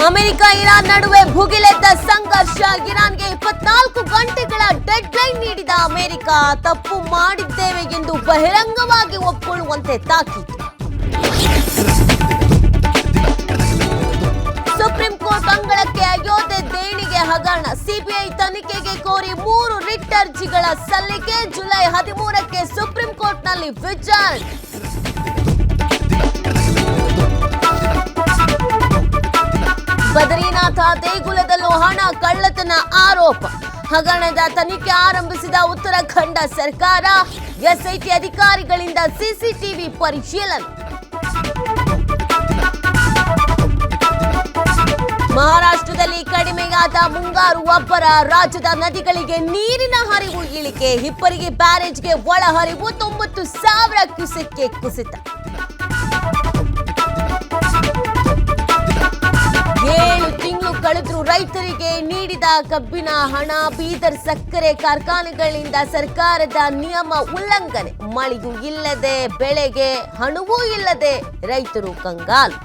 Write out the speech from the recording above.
America Iran ನಡುವೆ ಭುಗಿಲೆದ್ದ ಸಂಘರ್ಷ. ಇರಾನ್ಗೆ 24 ಗಂಟೆಗಳ ಡೆಡ್ಲೈನ್ ನೀಡಿದ ಅಮೆರಿಕ ತಪ್ಪು ಮಾಡಿದ್ದೇವೆ ಎಂದು ಬಹಿರಂಗವಾಗಿ ಒಪ್ಪಿಕೊಳ್ಳುವಂತೆ ತಾಕೀತು. ಸುಪ್ರೀಂ ಕೋರ್ಟ್ ಅಂಗಳಕ್ಕೆ ಅಯೋಧ್ಯೆ ದೇಣಿಗೆ ಹಗರಣ. ಸಿಬಿಐ ತನಿಖೆಗೆ ಕೋರಿ 3 ರಿಟ್ ಅರ್ಜಿಗಳ ಸಲ್ಲಿಕೆ. ಜುಲೈ 13ಕ್ಕೆ ಸುಪ್ರೀಂ ಕೋರ್ಟ್ನಲ್ಲಿ ವಿಚಾರಣೆ. ಬದರಿನಾಥ ದೇಗುಲದಲ್ಲೂ ಹಣ ಕಳ್ಳತನ ಆರೋಪ. ಹಗರಣದ ತನಿಖೆ ಆರಂಭಿಸಿದ ಉತ್ತರಾಖಂಡ ಸರ್ಕಾರ. ಎಸ್ಐಟಿ ಅಧಿಕಾರಿಗಳಿಂದ ಸಿಸಿಟಿವಿ ಪರಿಶೀಲನೆ. ಮಹಾರಾಷ್ಟ್ರದಲ್ಲಿ ಕಡಿಮೆಯಾದ ಮುಂಗಾರು ಅಬ್ಬರ. ರಾಜ್ಯದ ನದಿಗಳಿಗೆ ನೀರಿನ ಹರಿವು ಇಳಿಕೆ. ಹಿಪ್ಪರಗಿ ಬ್ಯಾರೇಜ್ಗೆ ಒಳಹರಿವು 90,000 ಕ್ಯೂಸೆಕ್ಗೆ ಕುಸಿತ. 7 ತಿಂಗಳು ಕಳೆದರೂ ರೈತರಿಗೆ ನೀಡಿದ ಕಬ್ಬಿನ ಹಣ. ಬೀದರ್ ಸಕ್ಕರೆ ಕಾರ್ಖಾನೆಗಳಿಂದ ಸರ್ಕಾರದ ನಿಯಮ ಉಲ್ಲಂಘನೆ. ಮಳೆಯೂ ಇಲ್ಲದೆ ಬೆಳೆಗೆ ಹಣವೂ ಇಲ್ಲದೆ ರೈತರು ಕಂಗಾಲು.